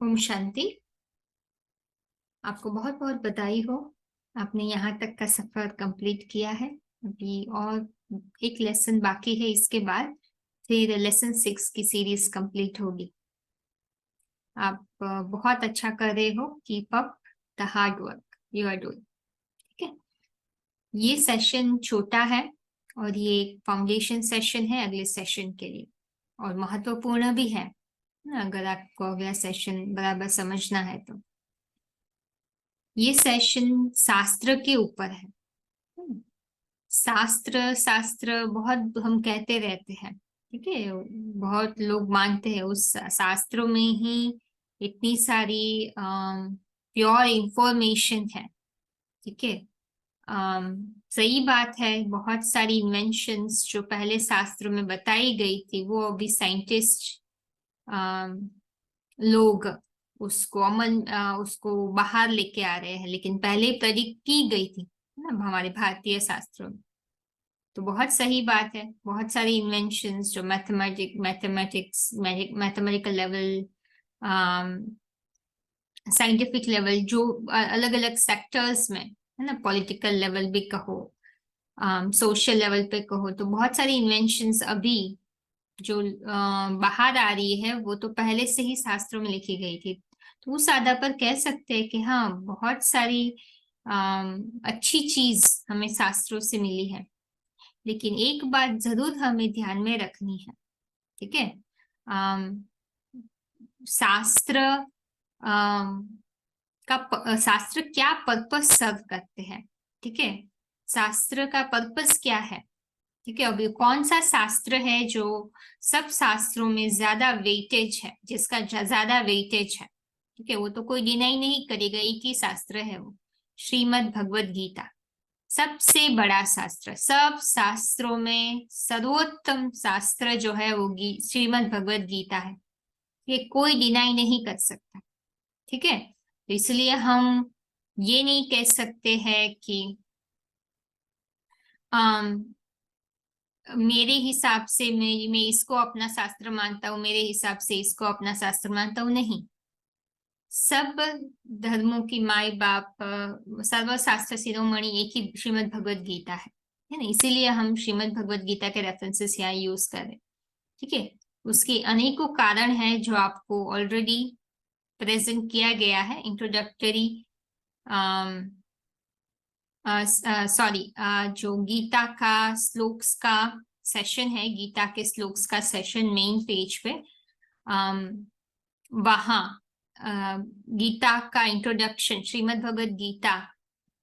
ओम शांति। आपको बहुत बहुत बधाई हो। आपने यहाँ तक का सफर कंप्लीट किया है। अभी और एक लेसन बाकी है, इसके बाद फिर लेसन 6 की सीरीज कंप्लीट होगी। आप बहुत अच्छा कर रहे हो। Keep up the hard work you are doing. ठीक है, ये सेशन छोटा है और ये एक फाउंडेशन सेशन है अगले सेशन के लिए, और महत्वपूर्ण भी है अगर आपको अगला सेशन बराबर समझना है तो। ये सेशन शास्त्र के ऊपर है। शास्त्र शास्त्र बहुत हम कहते रहते हैं, ठीक है। बहुत लोग मानते हैं उस शास्त्रों में ही इतनी सारी प्योर इंफॉर्मेशन है। ठीक है, सही बात है। बहुत सारी इन्वेंशंस जो पहले शास्त्रों में बताई गई थी वो अभी साइंटिस्ट लोग उसको बाहर लेके आ रहे हैं, लेकिन पहले प्रेडिक्ट की गई थी ना हमारे भारतीय शास्त्रों में। तो बहुत सही बात है। बहुत सारी इन्वेंशंस जो मैथमेटिकल लेवल, साइंटिफिक लेवल, जो अलग अलग सेक्टर्स में है ना, पॉलिटिकल लेवल भी कहो, सोशल लेवल पे कहो, तो बहुत सारी इन्वेंशंस अभी जो बाहर आ रही है वो तो पहले से ही शास्त्रों में लिखी गई थी। तो उस आधार पर कह सकते हैं कि हाँ, बहुत सारी अच्छी चीज हमें शास्त्रों से मिली है। लेकिन एक बात जरूर हमें ध्यान में रखनी है। ठीक है, शास्त्र शास्त्र क्या पर्पस सर्व करते हैं। ठीक है, शास्त्र का पर्पस क्या है। ठीक है, अभी कौन सा शास्त्र है जो सब शास्त्रों में ज्यादा वेटेज है, जिसका ज्यादा वेटेज है। ठीक है, वो तो कोई डिनाई नहीं करेगा, एक ही शास्त्र है वो, श्रीमद् भगवत गीता। सबसे बड़ा शास्त्र, सब शास्त्रों में सर्वोत्तम शास्त्र जो है वो श्रीमद् भगवत गीता है। ये कोई डिनाई नहीं कर सकता। ठीक है, तो इसलिए हम ये नहीं कह सकते हैं कि मेरे हिसाब से मैं इसको अपना शास्त्र मानता हूँ, मेरे हिसाब से इसको अपना शास्त्र मानता हूँ। नहीं, सब धर्मों की माई बाप, सर्वशास्त्र शिरोमणि एक ही श्रीमद् भगवत गीता है ना। इसीलिए हम श्रीमद् भगवत गीता के रेफरेंसेस यहाँ यूज कर रहे हैं। ठीक है, उसके अनेकों कारण हैं जो आपको ऑलरेडी प्रेजेंट किया गया है। इंट्रोडक्टरी सॉरी, जो गीता का श्लोक्स का सेशन है, गीता के श्लोक्स का सेशन मेन पेज पे, वहाँ गीता का इंट्रोडक्शन, श्रीमद् भगवत गीता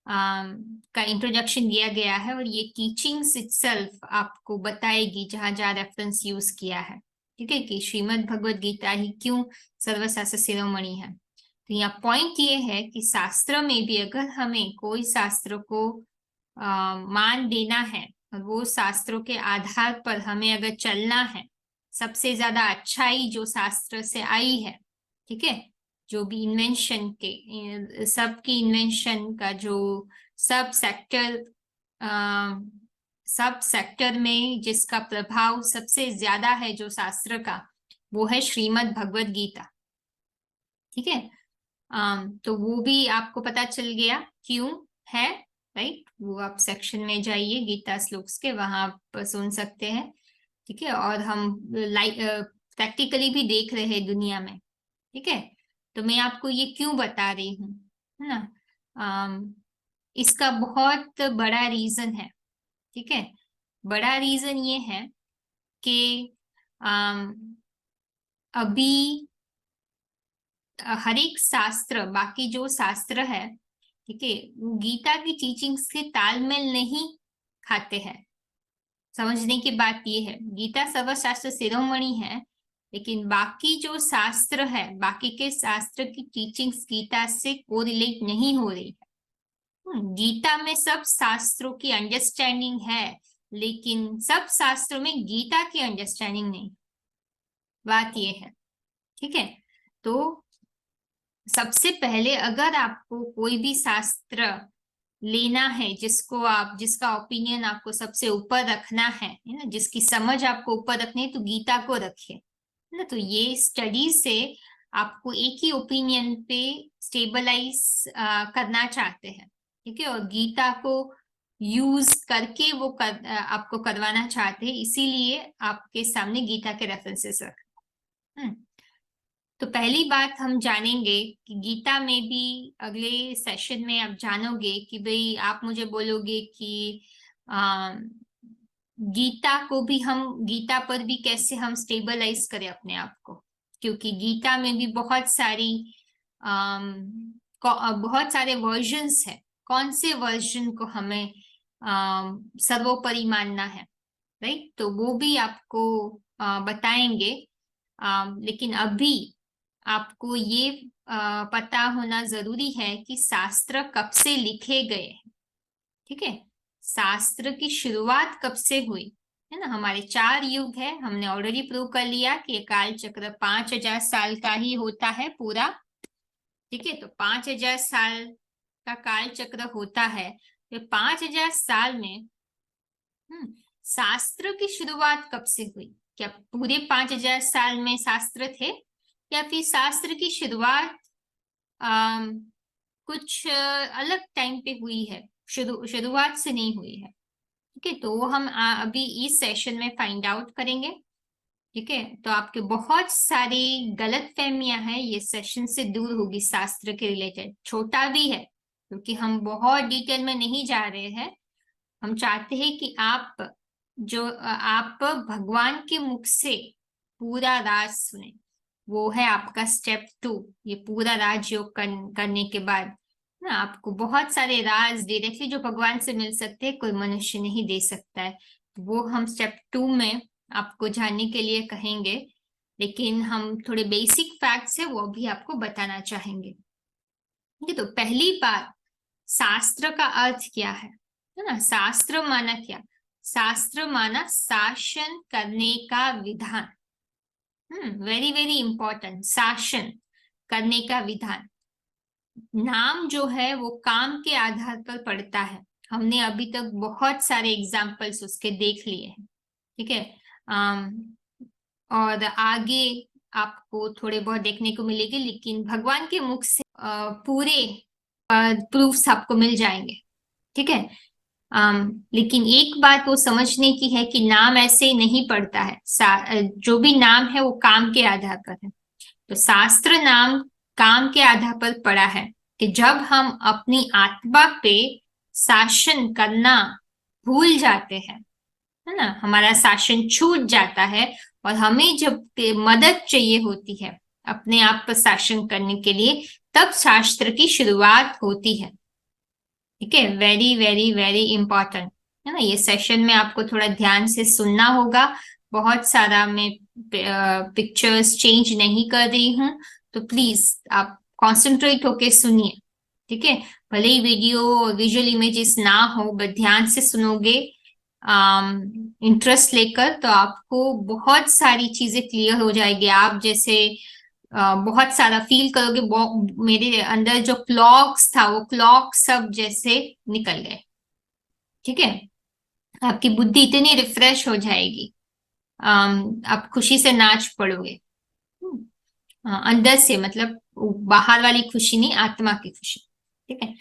का इंट्रोडक्शन दिया गया है, और ये टीचिंग्स इटसेल्फ आपको बताएगी जहां जहां रेफरेंस यूज किया है। ठीक है, कि श्रीमद् भगवत गीता ही क्यों सर्वशास्त्र शिरोमणि है। तो यहाँ पॉइंट ये है कि शास्त्र में भी अगर हमें कोई शास्त्र को मान देना है और वो शास्त्रों के आधार पर हमें अगर चलना है, सबसे ज्यादा अच्छाई जो शास्त्र से आई है, ठीक है, जो भी इन्वेंशन के, सबकी इन्वेंशन का जो सब सेक्टर, सब सेक्टर में जिसका प्रभाव सबसे ज्यादा है जो शास्त्र का, वो है श्रीमद् भगवत गीता। ठीक है, तो वो भी आपको पता चल गया क्यों है, राइट। वो आप सेक्शन में जाइए गीता श्लोक्स के, वहां आप सुन सकते हैं। ठीक है, और हम लाइक प्रैक्टिकली भी देख रहे हैं दुनिया में। ठीक है, तो मैं आपको ये क्यों बता रही हूँ, है ना। इसका बहुत बड़ा रीजन है। ठीक है, बड़ा रीजन ये है कि अभी हर एक शास्त्र, बाकी जो शास्त्र है, ठीक है, वो गीता की टीचिंग्स के तालमेल नहीं खाते हैं। समझने की बात ये है, गीता सर्वशास्त्र शिरोमणि है, लेकिन बाकी जो शास्त्र है, बाकी के शास्त्र की टीचिंग्स गीता से कोरिलेट नहीं हो रही है। गीता में सब शास्त्रों की अंडरस्टैंडिंग है, लेकिन सब शास्त्रों में गीता की अंडरस्टैंडिंग नहीं। बात ये है। ठीक है, तो सबसे पहले अगर आपको कोई भी शास्त्र लेना है, जिसका ओपिनियन आपको सबसे ऊपर रखना है ना, जिसकी समझ आपको ऊपर रखनी है, तो गीता को रखिए, है ना। तो ये स्टडी से आपको एक ही ओपिनियन पे स्टेबलाइज करना चाहते हैं, ठीक है, और गीता को यूज करके वो आपको करवाना चाहते हैं, इसीलिए आपके सामने गीता के रेफरेंसेस रख। तो पहली बात हम जानेंगे कि गीता में भी अगले सेशन में आप जानोगे कि भाई आप मुझे बोलोगे कि गीता को भी हम, गीता पर भी कैसे हम स्टेबलाइज करें अपने आप को, क्योंकि गीता में भी बहुत सारी बहुत सारे वर्जन्स है, कौन से वर्जन को हमें सर्वोपरि मानना है, राइट, तो वो भी आपको बताएंगे। लेकिन अभी आपको ये पता होना जरूरी है कि शास्त्र कब से लिखे गए हैं, ठीक है, शास्त्र की शुरुआत कब से हुई, है ना। हमारे 4 युग है, हमने ऑलरेडी प्रूव कर लिया कि काल चक्र 5000 साल का ही होता है पूरा, ठीक है, तो 5000 साल का काल चक्र होता है। तो 5000 साल में शास्त्र की शुरुआत कब से हुई, क्या पूरे 5000 साल में शास्त्र थे, या फिर शास्त्र की शुरुआत कुछ अलग टाइम पे हुई है, शुरुआत से नहीं हुई है, ठीक है, तो वो हम अभी इस सेशन में फाइंड आउट करेंगे, ठीक है। तो आपके बहुत सारी गलत फहमियां हैं, ये सेशन से दूर होगी शास्त्र के रिलेटेड, छोटा भी है क्योंकि हम बहुत डिटेल में नहीं जा रहे हैं, हम चाहते हैं कि आप भगवान के मुख से पूरा राज सुने, वो है आपका स्टेप 2, ये पूरा राजयोग करने के बाद ना आपको बहुत सारे राज डायरेक्टली जो भगवान से मिल सकते हैं, कोई मनुष्य नहीं दे सकता है, वो हम स्टेप 2 में आपको जानने के लिए कहेंगे, लेकिन हम थोड़े बेसिक फैक्ट्स है वो भी आपको बताना चाहेंगे। तो पहली बात, शास्त्र का अर्थ क्या है ना, शास्त्र माना क्या, शास्त्र माना शासन करने का विधान, वेरी वेरी इंपॉर्टेंट, शासन करने का विधान। नाम जो है वो काम के आधार पर पड़ता है, हमने अभी तक बहुत सारे एग्जाम्पल्स उसके देख लिए हैं, ठीक है, और आगे आपको थोड़े बहुत देखने को मिलेंगे, लेकिन भगवान के मुख से पूरे प्रूफ्स आपको मिल जाएंगे, ठीक है। लेकिन एक बात वो समझने की है कि नाम ऐसे नहीं पड़ता है, जो भी नाम है वो काम के आधार पर है, तो शास्त्र नाम काम के आधार पर पड़ा है कि जब हम अपनी आत्मा पे शासन करना भूल जाते हैं, है ना, हमारा शासन छूट जाता है और हमें जब मदद चाहिए होती है अपने आप पर शासन करने के लिए, तब शास्त्र की शुरुआत होती है, ठीक है, वेरी वेरी वेरी इंपॉर्टेंट, है ना। ये सेशन में आपको थोड़ा ध्यान से सुनना होगा, बहुत सारा मैं पिक्चर्स चेंज नहीं कर रही हूँ, तो प्लीज आप कॉन्सेंट्रेट होके सुनिए, ठीक है, भले ही वीडियो विजुअल इमेजेस ना हो, बट ध्यान से सुनोगे इंटरेस्ट लेकर, तो आपको बहुत सारी चीजें क्लियर हो जाएगी, आप जैसे बहुत सारा फील करोगे, मेरे अंदर जो क्लॉक्स था वो क्लॉक सब जैसे निकल गए, ठीक है, आपकी बुद्धि इतनी रिफ्रेश हो जाएगी, आप खुशी से नाच पड़ोगे, अंदर से, मतलब बाहर वाली खुशी नहीं, आत्मा की खुशी, ठीक है।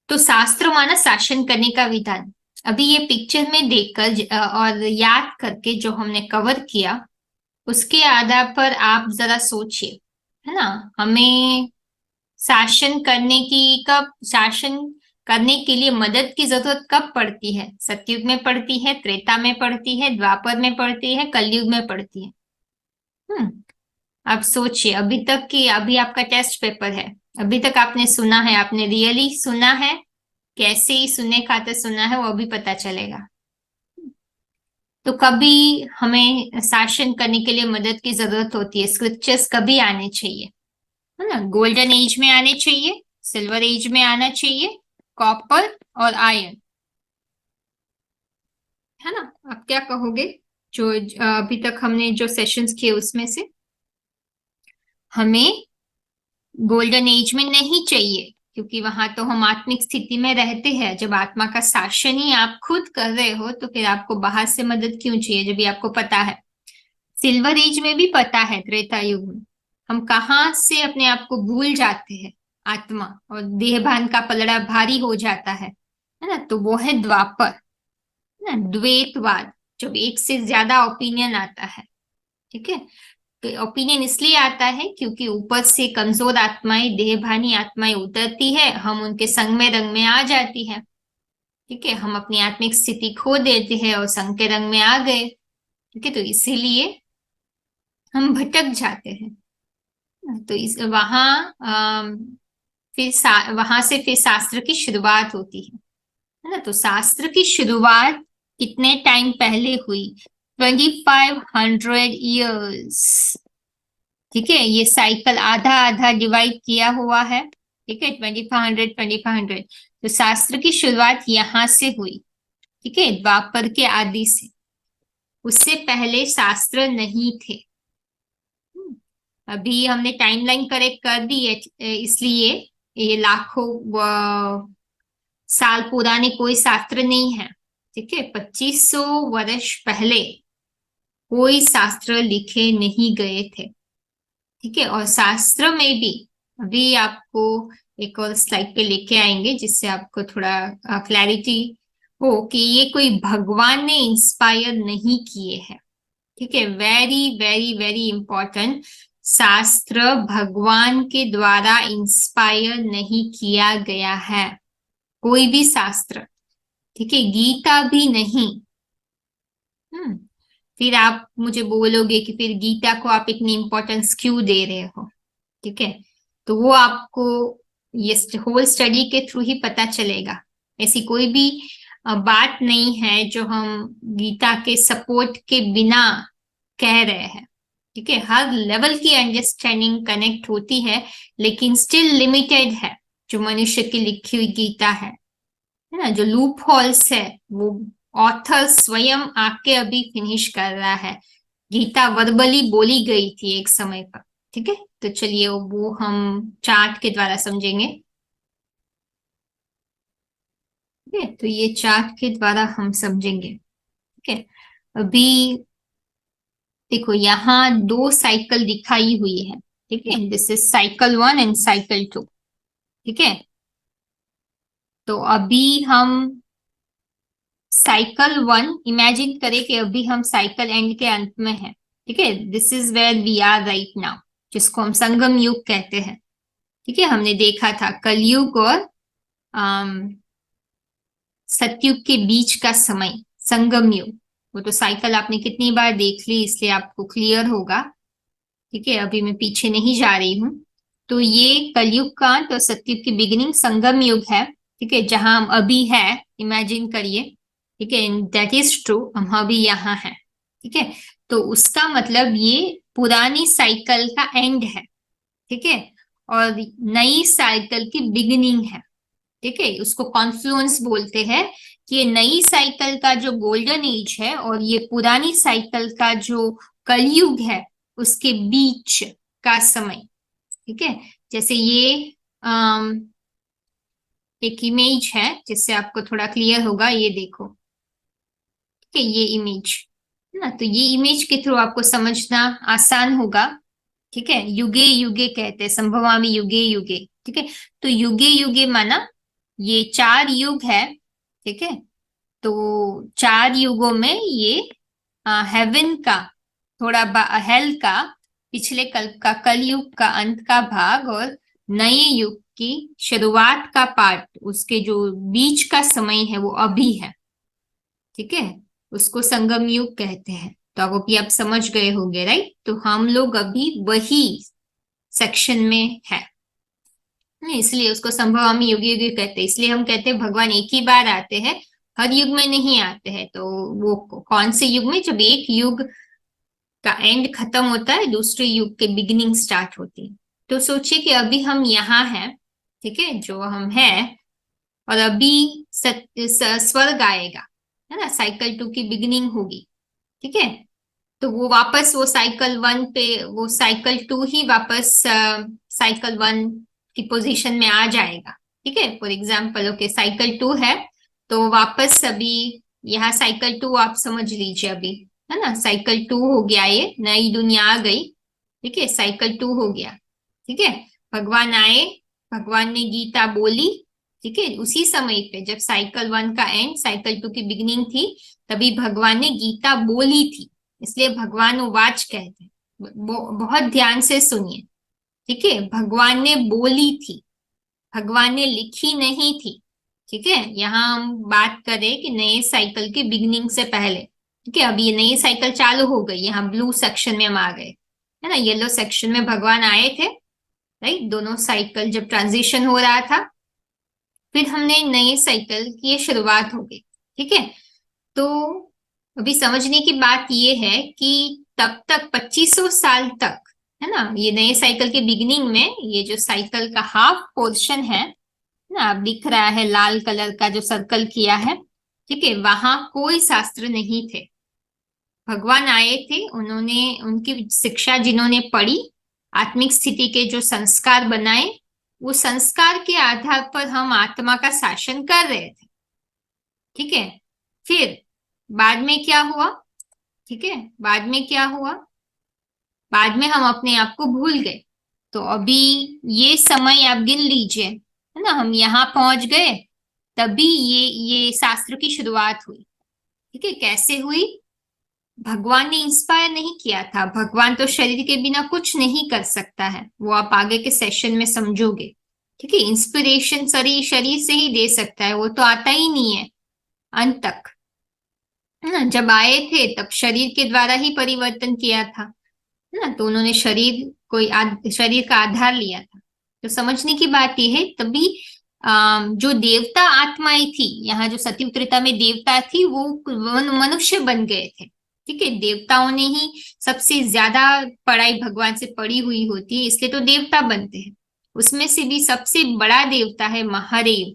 तो शास्त्र माना शासन करने का विधान, अभी ये पिक्चर में देखकर और याद करके जो हमने कवर किया, उसके आधार पर आप जरा सोचिए, है ना, हमें शासन करने की, कब शासन करने के लिए मदद की जरूरत कब पड़ती है, सतयुग में पड़ती है, त्रेता में पड़ती है, द्वापर में पड़ती है, कलयुग में पड़ती है, अब सोचिए, अभी तक की, अभी आपका टेस्ट पेपर है, अभी तक आपने सुना है, आपने रियली सुना है, कैसे ही सुनने खाते सुना है वो अभी पता चलेगा, तो कभी हमें शासन करने के लिए मदद की जरूरत होती है, स्क्रिप्चर्स कभी आने चाहिए, है ना, गोल्डन एज में आने चाहिए, सिल्वर एज में आना चाहिए, कॉपर और आयरन, है ना। आप क्या कहोगे, जो अभी तक हमने जो सेशंस किए उसमें से, हमें गोल्डन एज में नहीं चाहिए, क्योंकि वहां तो हम आत्मिक स्थिति में रहते हैं, जब आत्मा का शासन ही आप खुद कर रहे हो, तो फिर आपको बाहर से मदद क्यों चाहिए, जब भी आपको पता है। सिल्वर एज में भी पता है, त्रेता युग में हम कहाँ से अपने आप को भूल जाते हैं, आत्मा, और देहभान का पलड़ा भारी हो जाता है ना, तो वो है द्वापर, है ना, द्वैतवाद, जब एक से ज्यादा ओपिनियन आता है। ठीक है, तो ओपिनियन इसलिए आता है क्योंकि ऊपर से कमजोर आत्माएं, देहभानी आत्माएं उतरती है, हम उनके संग में रंग में आ जाती है। ठीक है, हम अपनी आत्मिक स्थिति खो देते हैं और संग के रंग में आ गए। ठीक है, तो इसीलिए हम भटक जाते हैं। तो इस वहां वहां से फिर शास्त्र की शुरुआत होती है ना। तो शास्त्र की शुरुआत कितने टाइम पहले हुई? 2500 ईयर्स। ठीक है, ये साइकिल आधा आधा डिवाइड किया हुआ है। ठीक है, 2500 2500। तो शास्त्र की शुरुआत यहां से हुई। ठीक है, द्वापर के आदि से। उससे पहले शास्त्र नहीं थे। अभी हमने टाइमलाइन करेक्ट कर दी है, इसलिए ये लाखों साल पुराने कोई शास्त्र नहीं है। ठीक है, 2500 वर्ष पहले कोई शास्त्र लिखे नहीं गए थे। ठीक है, और शास्त्र में भी अभी आपको एक और स्लाइड पे लेके आएंगे जिससे आपको थोड़ा क्लैरिटी हो कि ये कोई भगवान ने इंस्पायर नहीं किए हैं। ठीक है, वेरी वेरी वेरी इंपॉर्टेंट। शास्त्र भगवान के द्वारा इंस्पायर नहीं किया गया है, कोई भी शास्त्र। ठीक है, गीता भी नहीं। हम्म फिर आप मुझे बोलोगे कि फिर गीता को आप इतनी इंपॉर्टेंस क्यों दे रहे हो। ठीक है, तो वो आपको ये होल स्टडी के थ्रू ही पता चलेगा। ऐसी कोई भी बात नहीं है जो हम गीता के सपोर्ट के बिना कह रहे हैं। ठीक है, हर लेवल की अंडरस्टैंडिंग कनेक्ट होती है, लेकिन स्टिल लिमिटेड है। जो मनुष्य की लिखी हुई गीता है ना, जो लूप होल्स है वो ऑथर स्वयं आके अभी फिनिश कर रहा है। गीता वर्बली बोली गई थी एक समय पर। ठीक है, तो चलिए वो हम चार्ट के द्वारा समझेंगे। ठीक है, तो ये चार्ट के द्वारा हम समझेंगे। ठीक है, अभी देखो यहाँ दो साइकिल दिखाई हुई है। ठीक है, this is cycle 1 and cycle 2। ठीक है, तो अभी हम साइकिल 1 इमेजिन करें कि अभी हम साइकिल एंड के अंत में हैं। ठीक है, this is where we are right now, जिसको हम संगम युग कहते हैं। ठीक है, हमने देखा था कलयुग और सतयुग के बीच का समय संगम युग। वो तो साइकिल आपने कितनी बार देख ली, इसलिए आपको क्लियर होगा। ठीक है, अभी मैं पीछे नहीं जा रही हूँ। तो ये कलयुग का अंत और सतयुग की बिगिनिंग संगम युग है। ठीक है, जहां हम अभी है, इमेजिन करिए। ठीक है, दैट इज ट्रू, हम अभी यहाँ हैं। ठीक है, तो उसका मतलब ये पुरानी साइकिल का एंड है। ठीक है, और नई साइकिल की बिगिनिंग है। ठीक है, उसको कॉन्फ्लुएंस बोलते हैं कि ये नई साइकिल का जो गोल्डन एज है और ये पुरानी साइकिल का जो कलयुग है, उसके बीच का समय। ठीक है, जैसे ये एक इमेज है जिससे आपको थोड़ा क्लियर होगा, ये देखो। ठीक है, ये इमेज है ना, तो ये इमेज के थ्रू आपको समझना आसान होगा। ठीक है, युगे युगे कहते हैं, संभवामि युगे युगे। ठीक है, तो युगे युगे माना ये 4 युग है। ठीक है, तो 4 युगों में ये हेवन का थोड़ा हेल का पिछले कल्प का कलयुग का अंत का भाग और नए युग की शुरुआत का पार्ट, उसके जो बीच का समय है वो अभी है। ठीक है, उसको संगम युग कहते हैं। तो अब अभी आप समझ गए होंगे, राइट? तो हम लोग अभी वही सेक्शन में है, इसलिए उसको संभवामी युग युग कहते हैं। इसलिए हम कहते हैं भगवान एक ही बार आते हैं, हर युग में नहीं आते हैं। तो वो कौन से युग में? जब एक युग का एंड खत्म होता है, दूसरे युग के बिगिनिंग स्टार्ट होती है। तो सोचिए कि अभी हम यहाँ हैं। ठीक है, जो हम हैं, और अभी स्वर्ग आएगा, है ना, साइकिल 2 की बिगिनिंग होगी। ठीक है, तो वो वापस वो साइकिल 1 पे, वो साइकिल 2 ही वापस साइकिल 1 की पोजीशन में आ जाएगा। ठीक है, फॉर एग्जाम्पल ओके साइकिल 2 है, तो वापस अभी यहाँ साइकिल 2 आप समझ लीजिए अभी, है ना, साइकिल 2 हो गया, ये नई दुनिया आ गई। ठीक है, साइकिल 2 हो गया। ठीक है, भगवान आए, भगवान ने गीता बोली। ठीक है, उसी समय पे जब साइकिल 1 का एंड साइकिल 2 की बिगिनिंग थी, तभी भगवान ने गीता बोली थी, इसलिए भगवान वाच कहते हैं। बहुत ध्यान से सुनिए। ठीक है, भगवान ने बोली थी, भगवान ने लिखी नहीं थी। ठीक है, यहाँ हम बात करें कि नए साइकिल के बिगिनिंग से पहले। ठीक है, अब ये नई साइकिल चालू हो गई, यहाँ ब्लू सेक्शन में हम आ गए, है ना, येलो सेक्शन में भगवान आए थे। राइट, दोनों साइकिल जब ट्रांजिशन हो रहा था, फिर हमने नए साइकिल की ये शुरुआत हो गई। ठीक है, तो अभी समझने की बात ये है कि तब तक 2500 साल तक, है ना, ये नए साइकिल के बिगिनिंग में ये जो साइकिल का हाफ पोर्शन है ना, अब दिख रहा है लाल कलर का जो सर्कल किया है। ठीक है, वहां कोई शास्त्र नहीं थे। भगवान आए थे, उन्होंने उनकी शिक्षा जिन्होंने पढ़ी, आत्मिक स्थिति के जो संस्कार बनाए, वो संस्कार के आधार पर हम आत्मा का शासन कर रहे थे। ठीक है, फिर बाद में क्या हुआ? ठीक है, बाद में क्या हुआ? बाद में हम अपने आप को भूल गए। तो अभी ये समय आप गिन लीजिए, है ना, हम यहाँ पहुंच गए, तभी ये शास्त्र की शुरुआत हुई। ठीक है, कैसे हुई? भगवान ने इंस्पायर नहीं किया था, भगवान तो शरीर के बिना कुछ नहीं कर सकता है, वो आप आगे के सेशन में समझोगे। ठीक है, इंस्पिरेशन शरीर शरीर से ही दे सकता है, वो तो आता ही नहीं है अंत तक, है ना। जब आए थे तब शरीर के द्वारा ही परिवर्तन किया था, है ना, तो उन्होंने शरीर का आधार लिया था। तो समझने की बात यह है, तभी जो देवता आत्माएं थी, यहाँ जो सती त्रेता में देवता थी, वो मनुष्य बन गए थे। ठीक है, देवताओं ने ही सबसे ज्यादा पढ़ाई भगवान से पढ़ी हुई होती है, इसलिए तो देवता बनते हैं। उसमें से भी सबसे बड़ा देवता है महादेव,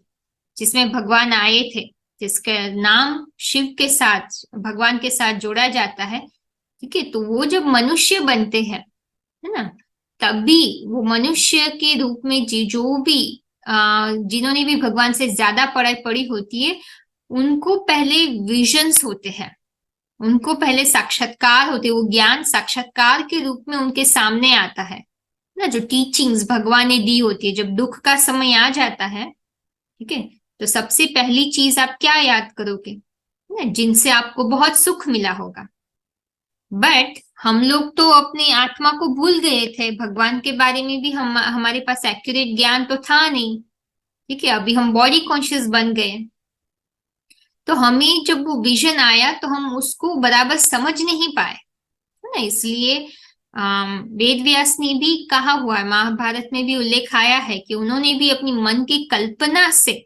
जिसमें भगवान आए थे, जिसका नाम शिव के साथ, भगवान के साथ जोड़ा जाता है। ठीक है, तो वो जब मनुष्य बनते हैं, है ना, तभी वो मनुष्य के रूप में जो भी जिन्होंने भी भगवान से ज्यादा पढ़ाई पढ़ी होती है, उनको पहले विजन्स होते हैं, उनको पहले साक्षात्कार होते हैं, वो ज्ञान साक्षात्कार के रूप में उनके सामने आता है ना, जो टीचिंग्स भगवान ने दी होती है। जब दुख का समय आ जाता है, ठीक है, तो सबसे पहली चीज आप क्या याद करोगे? ना, जिनसे आपको बहुत सुख मिला होगा। बट हम लोग तो अपनी आत्मा को भूल गए थे, भगवान के बारे में भी हमारे पास एक्यूरेट ज्ञान तो था नहीं। ठीक है, अभी हम बॉडी कॉन्शियस बन गए, तो हमें जब वो विजन आया तो हम उसको बराबर समझ नहीं पाए, है ना। इसलिए वेद व्यास ने भी कहा हुआ है, महाभारत में भी उल्लेख आया है कि उन्होंने भी अपनी मन की कल्पना से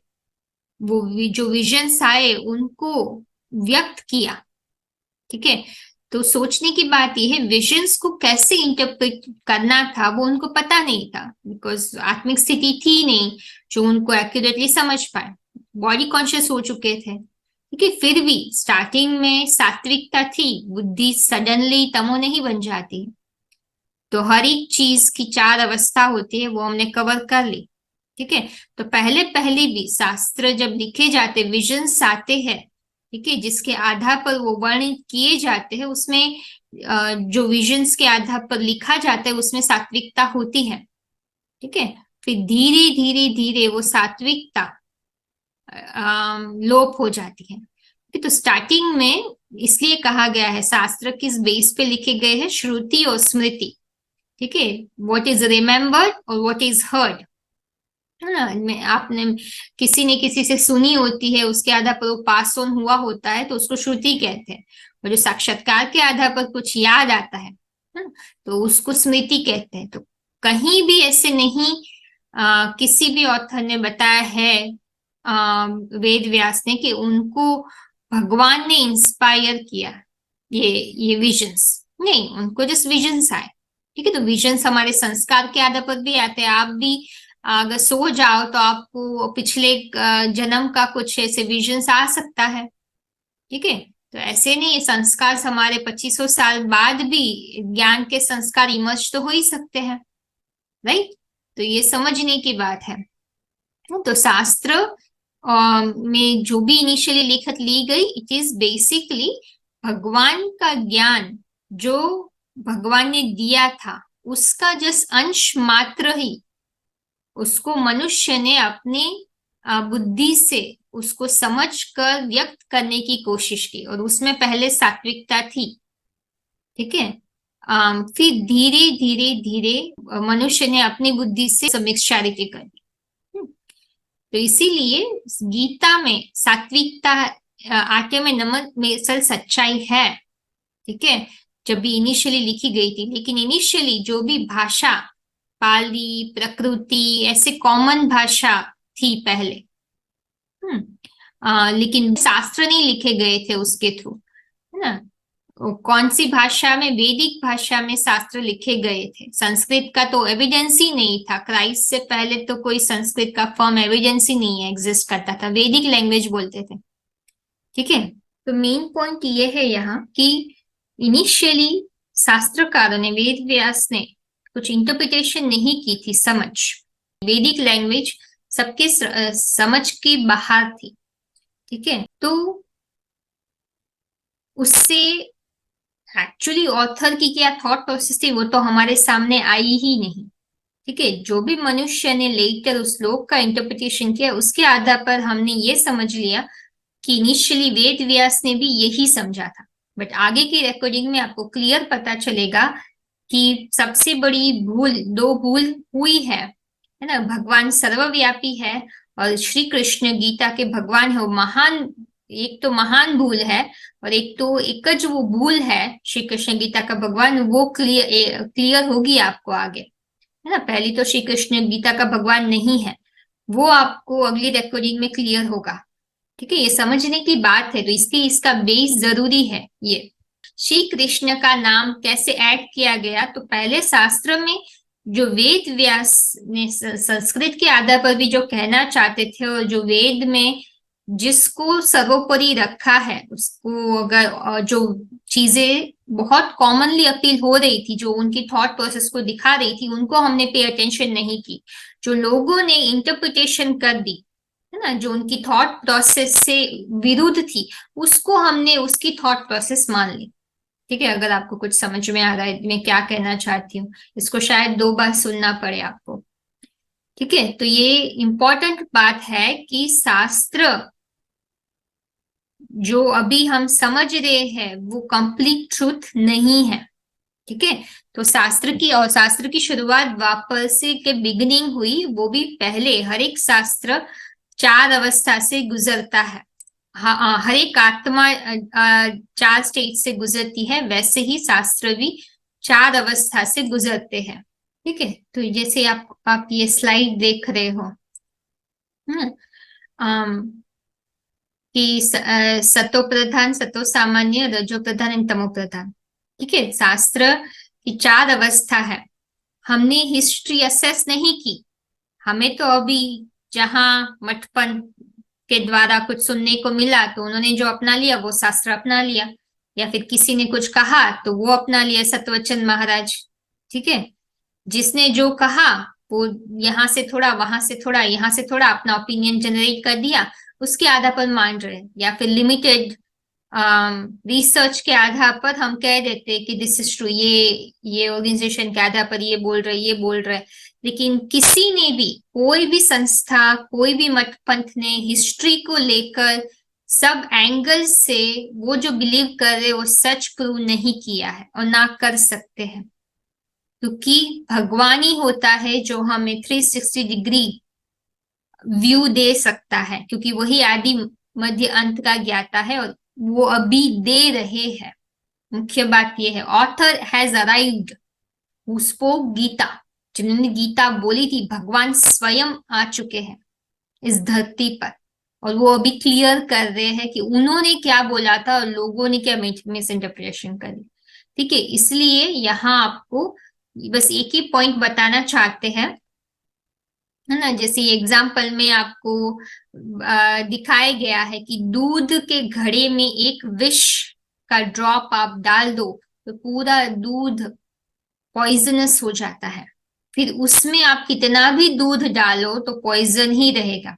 वो जो विजन्स आए उनको व्यक्त किया। ठीक है, तो सोचने की बात यह है, विजन्स को कैसे इंटरप्रेट करना था वो उनको पता नहीं था, बिकॉज आत्मिक स्थिति थी नहीं जो उनको एक्यूरेटली समझ पाए, बॉडी कॉन्शियस हो चुके थे। ठीक है, फिर भी स्टार्टिंग में सात्विकता थी, बुद्धि सडनली तमो नहीं बन जाती। तो हर एक चीज की 4 अवस्था होती है, वो हमने कवर कर ली। ठीक है, तो पहले पहले भी शास्त्र जब लिखे जाते, विजन्स आते हैं, ठीक है, जिसके आधार पर वो वर्णित किए जाते हैं, उसमें जो विजन्स के आधार पर लिखा जाता है उसमें सात्विकता होती है। ठीक है, फिर धीरे धीरे धीरे वो सात्विकता लोप हो जाती है। तो स्टार्टिंग में इसलिए कहा गया है, शास्त्र किस बेस पे लिखे गए हैं? श्रुति और स्मृति। ठीक है, व्हाट इज रिमेम्बर्ड और व्हाट इज हर्ड, है ना। आपने किसी ने किसी से सुनी होती है, उसके आधार पर वो पास ऑन हुआ होता है, तो उसको श्रुति कहते हैं। और जो साक्षात्कार के आधार पर कुछ याद आता है ना, तो उसको स्मृति कहते हैं। तो कहीं भी ऐसे नहीं किसी भी ऑथर ने बताया है वेद व्यास ने कि उनको भगवान ने इंस्पायर किया ये विजन्स, नहीं, उनको जस्ट विजन्स आए। ठीक है, तो विजन्स हमारे संस्कार के आधार पर भी आते हैं। आप भी अगर सो जाओ तो आपको पिछले जन्म का कुछ ऐसे विजन्स आ सकता है। ठीक है, तो ऐसे नहीं, संस्कार हमारे 2500 साल बाद भी ज्ञान के संस्कार इमर्ज तो हो ही सकते हैं, राइट। तो ये समझने की बात है। तो शास्त्र में जो भी इनिशियली लिखत ली गई, इट इज बेसिकली भगवान का ज्ञान जो भगवान ने दिया था, उसका जस्ट अंश मात्र ही उसको मनुष्य ने अपनी बुद्धि से उसको समझ कर व्यक्त करने की कोशिश की, और उसमें पहले सात्विकता थी। ठीक है। फिर धीरे धीरे धीरे मनुष्य ने अपनी बुद्धि से समीक्षा रीति कर दी। तो इसीलिए गीता में सात्विकता, आटे में नमक में असल सच्चाई है। ठीक है। जब भी इनिशियली लिखी गई थी, लेकिन इनिशियली जो भी भाषा, पाली, प्रकृति, ऐसे कॉमन भाषा थी पहले। लेकिन शास्त्र नहीं लिखे गए थे उसके थ्रू, है ना। कौन सी भाषा में? वैदिक भाषा में शास्त्र लिखे गए थे। संस्कृत का तो एविडेंस ही नहीं था। क्राइस्ट से पहले तो कोई संस्कृत का फर्म एविडेंस ही नहीं एग्जिस्ट करता था, वैदिक लैंग्वेज बोलते थे। ठीक है। तो मेन पॉइंट ये है यहाँ कि इनिशियली शास्त्रकारों ने, वेद व्यास ने कुछ इंटरप्रिटेशन नहीं की थी, समझ। वैदिक लैंग्वेज सबके समझ के बाहर थी। ठीक है। तो उससे एक्चुअली ऑथर की क्या थॉट प्रोसेस थी वो तो हमारे सामने आई ही नहीं। ठीक है। जो भी मनुष्य ने लेकर उस श्लोक का इंटरप्रिटेशन किया, उसके आधार पर हमने ये समझ लिया कि इनिशियली वेद व्यास ने भी यही समझा था। बट आगे की रिकॉर्डिंग में आपको क्लियर पता चलेगा कि सबसे बड़ी भूल, दो भूल हुई है ना। भगवान सर्वव्यापी है और श्री कृष्ण गीता के भगवान है, वो महान, एक तो महान भूल है, और एक तो एक जो वो भूल है श्री कृष्ण गीता का भगवान, वो क्लियर होगी आपको आगे, है ना। पहली तो श्री कृष्ण गीता का भगवान नहीं है, वो आपको अगली रिकॉर्डिंग में क्लियर होगा। ठीक है। ये समझने की बात है, तो इसका बेस जरूरी है। ये श्री कृष्ण का नाम कैसे ऐड किया गया? तो पहले शास्त्र में जो वेद व्यास ने संस्कृत के आधार पर भी जो कहना चाहते थे, और जो वेद में जिसको सर्वोपरि रखा है, उसको अगर जो चीजें बहुत कॉमनली अपील हो रही थी, जो उनकी थॉट प्रोसेस को दिखा रही थी, उनको हमने पे अटेंशन नहीं की। जो लोगों ने इंटरप्रिटेशन कर दी, है ना, जो उनकी थॉट प्रोसेस से विरुद्ध थी, उसको हमने उसकी थॉट प्रोसेस मान ली। ठीक है। अगर आपको कुछ समझ में आ रहा है मैं क्या कहना चाहती हूँ, इसको शायद 2 बार सुनना पड़े आपको। ठीक है। तो ये इंपॉर्टेंट बात है कि शास्त्र जो अभी हम समझ रहे हैं वो कंप्लीट ट्रूथ नहीं है। ठीक है। तो शास्त्र की शुरुआत द्वापर से के बिगिनिंग हुई, वो भी पहले हर एक शास्त्र 4 अवस्था से गुजरता है। हर एक आत्मा 4 स्टेज से गुजरती है, वैसे ही शास्त्र भी 4 अवस्था से गुजरते हैं। ठीक है। तो जैसे आप ये स्लाइड देख रहे हो, कि सतो प्रधान, सतो सामान्य, रजो प्रधान एंड तमो प्रधान। ठीक है। शास्त्र की 4 अवस्था है। हमने हिस्ट्री असेस नहीं की। हमें तो अभी जहां मठपंथ के द्वारा कुछ सुनने को मिला, तो उन्होंने जो अपना लिया वो शास्त्र अपना लिया, या फिर किसी ने कुछ कहा तो वो अपना लिया, सतवचन महाराज। ठीक है। जिसने जो कहा वो यहाँ से थोड़ा, वहां से थोड़ा, यहाँ से थोड़ा अपना ओपिनियन जनरेट कर दिया, उसके आधार पर मान रहे, या फिर लिमिटेड रिसर्च के आधार पर हम कह देते कि दिस इज ट्रू, ये ऑर्गेनाइजेशन के आधार पर ये बोल रहे, ये बोल रहे। लेकिन किसी ने भी, कोई भी संस्था, कोई भी मठ पंथ ने हिस्ट्री को लेकर सब एंगल से वो जो बिलीव कर रहे वो सच प्रूव नहीं किया है, और ना कर सकते हैं। क्योंकि भगवान ही होता है जो हमें 360 डिग्री व्यू दे सकता है, क्योंकि वही आदि मध्य अंत का ज्ञाता है, और वो अभी दे रहे हैं। मुख्य बात यह है, author has arrived who spoke Gita, जिन्होंने गीता बोली थी, भगवान स्वयं आ चुके हैं इस धरती पर, और वो अभी क्लियर कर रहे हैं कि उन्होंने क्या बोला था और लोगों ने क्या मिस इंटरप्रिटेशन करी। ठीक है। इसलिए यहाँ आपको बस एक ही पॉइंट बताना चाहते हैं, है ना। जैसे एग्जाम्पल में आपको दिखाया गया है कि दूध के घड़े में एक विष का ड्रॉप आप डाल दो तो पूरा दूध पॉइजनस हो जाता है। फिर उसमें आप कितना भी दूध डालो तो पॉइजन ही रहेगा।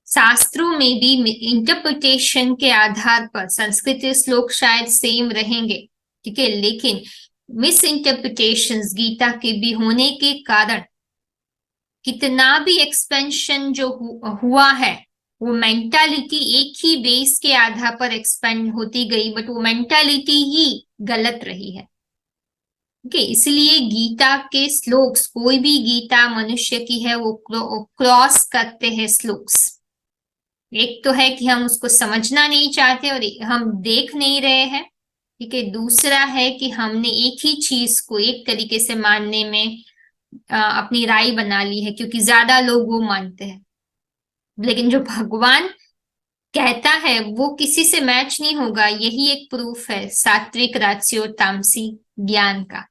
शास्त्रों में भी इंटरप्रिटेशन के आधार पर संस्कृत श्लोक शायद सेम रहेंगे, ठीक है, लेकिन मिस इंटरप्रिटेशंस गीता के भी होने के कारण कितना भी एक्सपेंशन जो हुआ है, वो मेंटालिटी एक ही बेस के आधार पर एक्सपेंड होती गई, बट वो मेंटालिटी ही गलत रही है। ओके, इसलिए गीता के श्लोक्स, कोई भी गीता मनुष्य की है, वो क्रॉस करते हैं श्लोक्स। एक तो है कि हम उसको समझना नहीं चाहते और हम देख नहीं रहे हैं, ठीक है। दूसरा है कि हमने एक ही चीज को एक तरीके से मानने में अपनी राय बना ली है, क्योंकि ज्यादा लोग वो मानते हैं। लेकिन जो भगवान कहता है वो किसी से मैच नहीं होगा। यही एक प्रूफ है सात्विक, राजसी और तामसी ज्ञान का,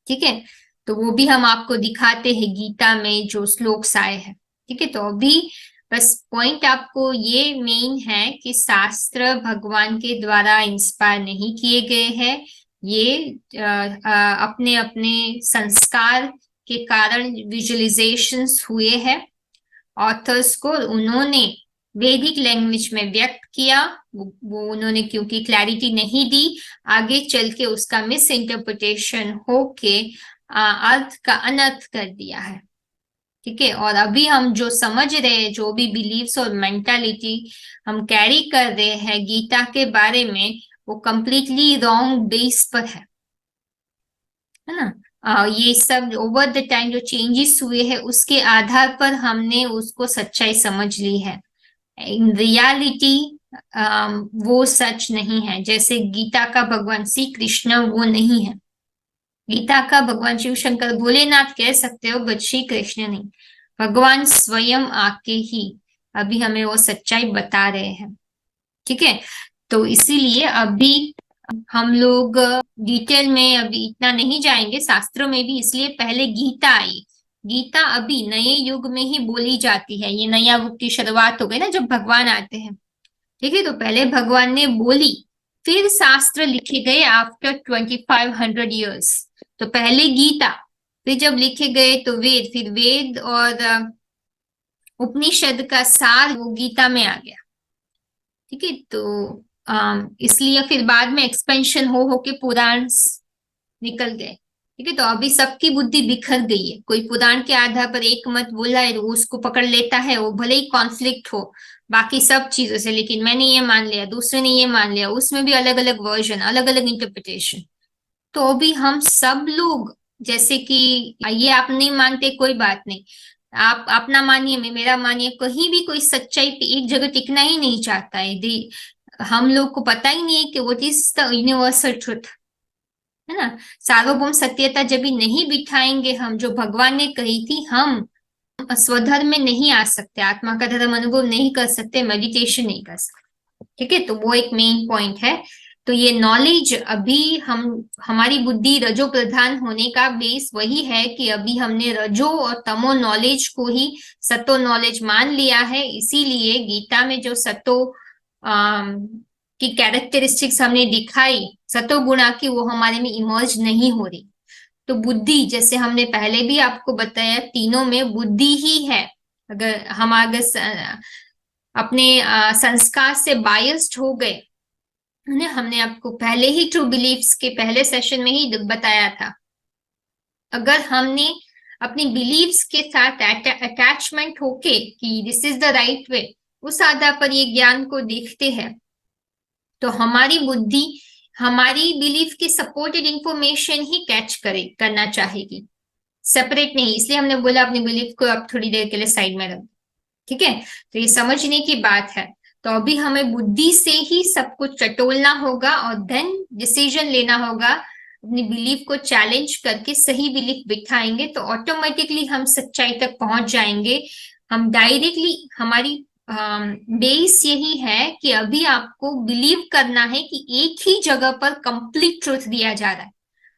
ठीक है। तो वो भी हम आपको दिखाते हैं गीता में जो श्लोक्स आए हैं, ठीक है। तो अभी बस पॉइंट आपको ये मेन है कि शास्त्र भगवान के द्वारा इंस्पायर नहीं किए गए हैं। ये अपने अपने संस्कार के कारण विजुअलाइजेशंस हुए हैं ऑथर्स को, उन्होंने वैदिक लैंग्वेज में व्यक्त किया। वो उन्होंने क्योंकि क्लैरिटी नहीं दी, आगे चल के उसका मिस इंटरप्रिटेशन होके अर्थ का अनर्थ कर दिया है, ठीक है। और अभी हम जो समझ रहे हैं, जो भी बिलीव्स और मेंटालिटी हम कैरी कर रहे हैं गीता के बारे में, वो कंप्लीटली रॉन्ग बेस पर है ना। ये सब ओवर द टाइम जो चेंजेस हुए हैं उसके आधार पर हमने उसको सच्चाई समझ ली है। इन रियलिटी वो सच नहीं है। जैसे गीता का भगवान श्री कृष्ण वो नहीं है, गीता का भगवान शिव शंकर भोलेनाथ कह सकते हो, बट श्री कृष्ण नहीं। भगवान स्वयं आके ही अभी हमें वो सच्चाई बता रहे हैं, ठीक है। तो इसीलिए अभी हम लोग डिटेल में अभी इतना नहीं जाएंगे शास्त्रों में भी, इसलिए पहले गीता आई। गीता अभी नए युग में ही बोली जाती है, ये नया युग की शुरुआत हो गई ना जब भगवान आते हैं, ठीक है। तो पहले भगवान ने बोली, फिर शास्त्र लिखे गए आफ्टर 2500 years। तो पहले गीता, फिर जब लिखे गए तो वेद, फिर वेद और उपनिषद का सार वो गीता में आ गया, ठीक है। तो इसलिए फिर बाद में एक्सपेंशन हो के पुराण निकल गए, ठीक है। तो अभी सबकी बुद्धि बिखर गई है, कोई पुराण के आधार पर एक मत बोला है वो उसको पकड़ लेता है, वो भले ही कॉन्फ्लिक्ट हो बाकी सब चीजों से, लेकिन मैंने ये मान लिया, दूसरे ने ये मान लिया, उसमें भी अलग अलग वर्जन, अलग अलग इंटरप्रिटेशन। तो अभी हम सब लोग, जैसे कि ये आप नहीं मानते कोई बात नहीं, आप अपना मानिए, मैं मेरा मानिए, कहीं भी कोई सच्चाई पे एक जगह टिकना ही नहीं चाहता है। हम लोग को पता ही नहीं है कि what is the universal truth, है ना। सार्वभौम सत्यता जब भी नहीं बिठाएंगे हम, जो भगवान ने कही थी, हम स्वधर्म में नहीं आ सकते, आत्मा का धर्म अनुभव नहीं कर सकते, मेडिटेशन नहीं कर सकते, ठीक है। तो वो एक मेन पॉइंट है। तो ये नॉलेज अभी हम, हमारी बुद्धि रजो प्रधान होने का बेस वही है कि अभी हमने रजो और तमो नॉलेज को ही सतो नॉलेज मान लिया है। इसीलिए गीता में जो सतो की कैरेक्टरिस्टिक्स हमने दिखाई सतो गुणा की, वो हमारे में इमर्ज नहीं हो रही। तो बुद्धि, जैसे हमने पहले भी आपको बताया, तीनों में बुद्धि ही है। अगर अपने संस्कार से बायस्ड हो गए, है हमने आपको पहले ही ट्रू बिलीफ्स के पहले सेशन में ही बताया था, अगर हमने अपनी बिलीव्स के साथ अटैचमेंट होके कि this is the right way, उस आधार पर ये ज्ञान को देखते हैं, तो हमारी बुद्धि हमारी बिलीफ की सपोर्टेड इंफॉर्मेशन ही कैच करना चाहेगी, सेपरेट नहीं। इसलिए हमने बोला अपनी बिलीफ को आप थोड़ी देर के लिए साइड में रख, ठीक है। तो ये समझने की बात है। तो अभी हमें बुद्धि से ही सब कुछ टटोलना होगा और देन डिसीजन लेना होगा। अपनी बिलीफ को चैलेंज करके सही बिलीफ बिठाएंगे तो ऑटोमेटिकली हम सच्चाई तक पहुंच जाएंगे। हम डायरेक्टली, हमारी बेस यही है कि अभी आपको बिलीव करना है कि एक ही जगह पर कंप्लीट ट्रुथ दिया जा रहा है,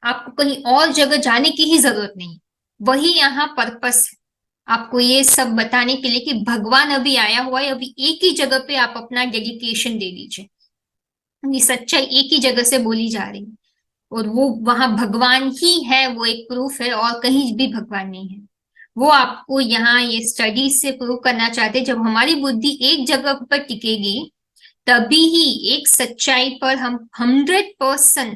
आपको कहीं और जगह जाने की ही जरूरत नहीं। वही यहाँ पर्पस है, आपको ये सब बताने के लिए कि भगवान अभी आया हुआ है, अभी एक ही जगह पे आप अपना डेडिकेशन दे दीजिए। ये सच्चाई एक ही जगह से बोली जा रही है और वो वहां भगवान ही है, वो एक प्रूफ है, और कहीं भी भगवान नहीं है। वो आपको यहाँ ये स्टडी से प्रूव करना चाहते हैं। जब हमारी बुद्धि एक जगह पर टिकेगी तभी ही एक सच्चाई पर हम 100%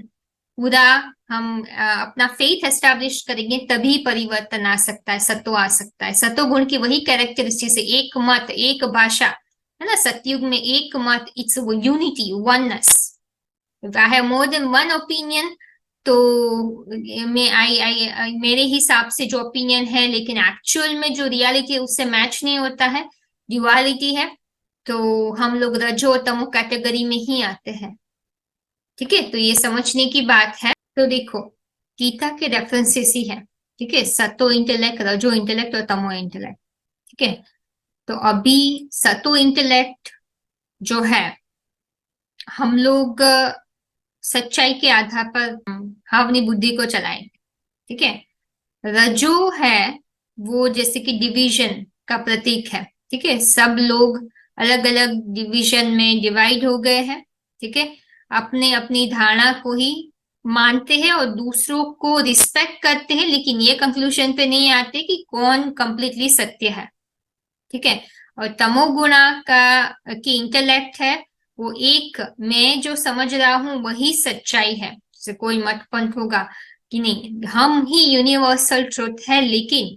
पूरा हम अपना फेथ एस्टैब्लिश करेंगे तभी परिवर्तन आ सकता है, सत्व आ सकता है। सत्व गुण की वही कैरेक्टरिस्टिक्स है, एक मत, एक भाषा, है ना। सतयुग में एक मत, it's unity, oneness. If I have more than one opinion, तो मैं मेरे हिसाब से जो ओपिनियन है, लेकिन एक्चुअल में जो रियलिटी है उससे मैच नहीं होता है, ड्युअलिटी है, तो हम लोग रजो तमो कैटेगरी में ही आते हैं। ठीक है, तो ये समझने की बात है। तो देखो, गीता के रेफरेंसेस ही है, ठीक है, सतो इंटेलेक्ट, रजो इंटेलेक्ट और तमो इंटेलेक्ट। ठीक है, तो अभी सतो इंटेलेक्ट जो है, हम लोग सच्चाई के आधार पर हम अपनी बुद्धि को चलाएंगे। ठीक है, रजो है वो जैसे कि डिवीजन का प्रतीक है। ठीक है, सब लोग अलग अलग डिवीजन में डिवाइड हो गए हैं। ठीक है, अपने अपनी धारणा को ही मानते हैं और दूसरों को रिस्पेक्ट करते हैं, लेकिन ये कंक्लूजन पे नहीं आते कि कौन कंप्लीटली सत्य है। ठीक है, और तमोगुणा का की इंटेलेक्ट है वो, एक मैं जो समझ रहा हूं वही सच्चाई है, जैसे कोई मत पंथ होगा कि नहीं हम ही यूनिवर्सल ट्रुथ है, लेकिन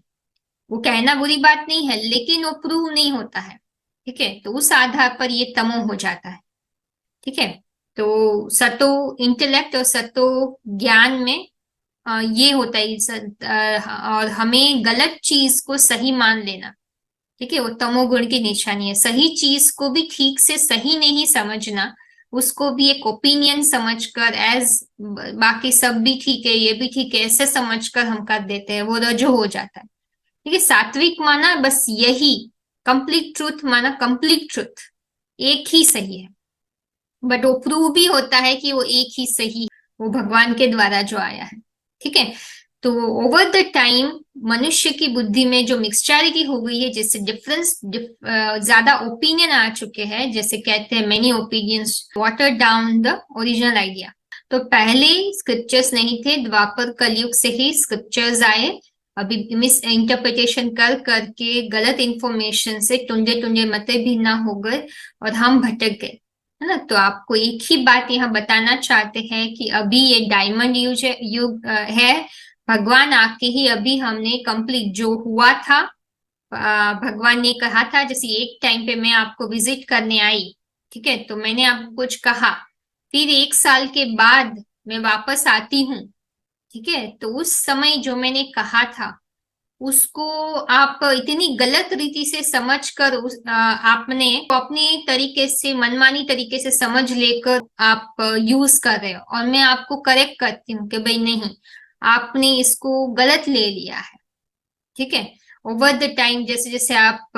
वो कहना बुरी बात नहीं है, लेकिन वो प्रूव नहीं होता है। ठीक है, तो उस आधार पर ये तमो हो जाता है। ठीक है, तो सतो इंटेलेक्ट और सतो ज्ञान में ये होता है और हमें गलत चीज को सही मान लेना, ठीक है, वो तमोगुण की निशानी है। सही चीज को भी ठीक से सही नहीं समझना, उसको भी एक ओपिनियन समझकर एज बाकी सब भी ठीक है, ये भी ठीक है, ऐसे समझकर हम कर देते हैं, वो रजो हो जाता है। ठीक है, सात्विक माना बस यही, कंप्लीट ट्रूथ माना कंप्लीट ट्रूथ, एक ही सही है, बट वो प्रूव भी होता है कि वो एक ही सही, वो भगवान के द्वारा जो आया है। ठीक है, तो ओवर द टाइम मनुष्य की बुद्धि में जो मिक्सचरिटी हो गई है, जैसे डिफरेंस ज्यादा ओपिनियन आ चुके हैं, जैसे कहते हैं many opinions water down the original idea. तो पहले स्क्रिप्चर्स नहीं थे, द्वापर कलयुग से ही स्क्रिप्चर्स आए। अभी मिस इंटरप्रिटेशन कर करके गलत इंफॉर्मेशन से टुंडे टुंडे मते भिन्न हो गए और हम भटक गए, है ना। तो आपको एक ही बात यहाँ बताना चाहते हैं कि अभी ये डायमंड युग है। भगवान आके ही अभी हमने कंप्लीट जो हुआ था, भगवान ने कहा था, जैसे एक टाइम पे मैं आपको विजिट करने आई, ठीक है, तो मैंने आपको कुछ कहा, फिर 1 साल के बाद मैं वापस आती हूँ। ठीक है, तो उस समय जो मैंने कहा था उसको आप इतनी गलत रीति से समझकर आपने अपने तरीके से, मनमानी तरीके से समझ लेकर आप यूज कर रहे हो, और मैं आपको करेक्ट करती हूँ कि भाई नहीं, आपने इसको गलत ले लिया है। ठीक है, ओवर द टाइम जैसे जैसे आप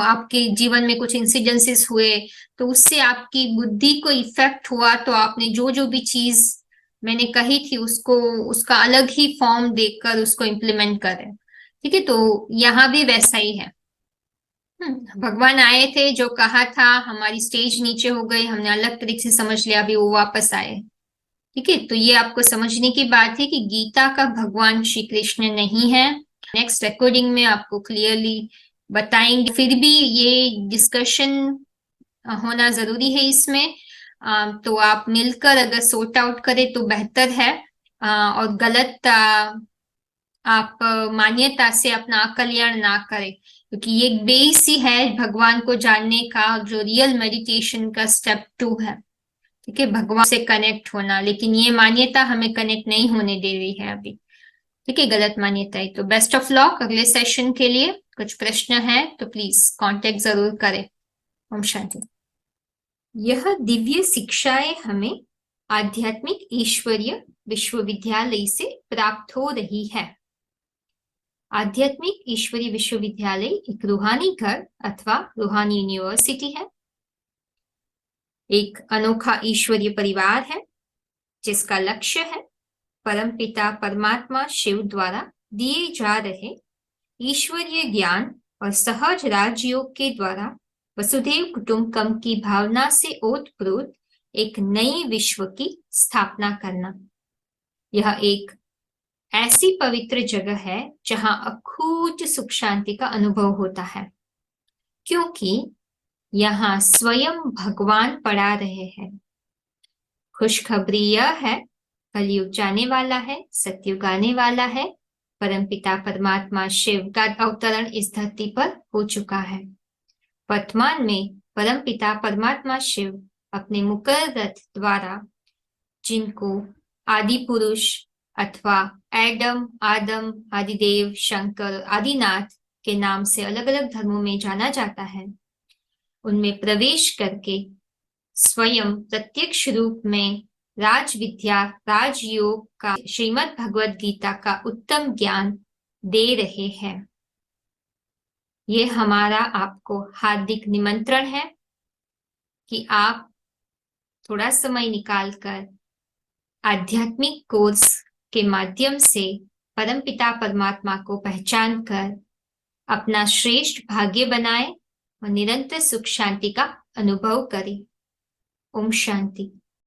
आपके जीवन में कुछ इंसिडेंसेस हुए, तो उससे आपकी बुद्धि को इफेक्ट हुआ, तो आपने जो जो भी चीज मैंने कही थी उसको, उसका अलग ही फॉर्म देकर उसको इम्प्लीमेंट करें। ठीक है, तो यहाँ भी वैसा ही है। भगवान आए थे, जो कहा था, हमारी स्टेज नीचे हो गई, हमने अलग तरीके से समझ लिया, अभी वो वापस आए। ठीक है, तो ये आपको समझने की बात है कि गीता का भगवान श्री कृष्ण नहीं है। नेक्स्ट रिकॉर्डिंग में आपको क्लियरली बताएंगे, फिर भी ये डिस्कशन होना जरूरी है इसमें। तो आप मिलकर अगर सॉर्ट आउट करें तो बेहतर है, और गलत आप मान्यता से अपना कल्याण ना करें, क्योंकि ये बेस ही है भगवान को जानने का, जो रियल मेडिटेशन का स्टेप 2 है। ठीक है, भगवान से कनेक्ट होना, लेकिन ये मान्यता हमें कनेक्ट नहीं होने दे रही है अभी। ठीक है, गलत मान्यता है। तो बेस्ट ऑफ लक अगले सेशन के लिए। कुछ प्रश्न है तो प्लीज कांटेक्ट जरूर करें। ओम शांति। यह दिव्य शिक्षाएं हमें आध्यात्मिक ईश्वरीय विश्वविद्यालय से प्राप्त हो रही है। आध्यात्मिक ईश्वरीय विश्वविद्यालय एक रूहानी घर अथवा रूहानी यूनिवर्सिटी है, एक अनोखा ईश्वरीय परिवार है जिसका लक्ष्य है परम पिता परमात्मा शिव द्वारा दिए जा रहे ईश्वरीय ज्ञान और सहज राजयोग के द्वारा वसुधैव कुटुंबकम की भावना से ओतप्रोत एक नए विश्व की स्थापना करना। यह एक ऐसी पवित्र जगह है जहां अखूट सुख शांति का अनुभव होता है, क्योंकि यहाँ स्वयं भगवान पढ़ा रहे हैं। खुशखबरी यह है कलयुग जाने वाला है, सतयुग आने वाला है। परमपिता परमात्मा शिव का अवतरण इस धरती पर हो चुका है। वर्तमान में परमपिता परमात्मा शिव अपने मुकर रथ द्वारा, जिनको आदि पुरुष अथवा एडम, आदम, आदिदेव, शंकर, आदिनाथ के नाम से अलग अलग धर्मों में जाना जाता है, उनमें प्रवेश करके स्वयं प्रत्यक्ष रूप में राज विद्या, राजयोग का, श्रीमद् भगवद गीता का उत्तम ज्ञान दे रहे हैं। ये हमारा आपको हार्दिक निमंत्रण है कि आप थोड़ा समय निकालकर आध्यात्मिक कोर्स के माध्यम से परमपिता परमात्मा को पहचान कर अपना श्रेष्ठ भाग्य बनाएं और निरंतर सुख शांति का अनुभव करें। ओम शांति।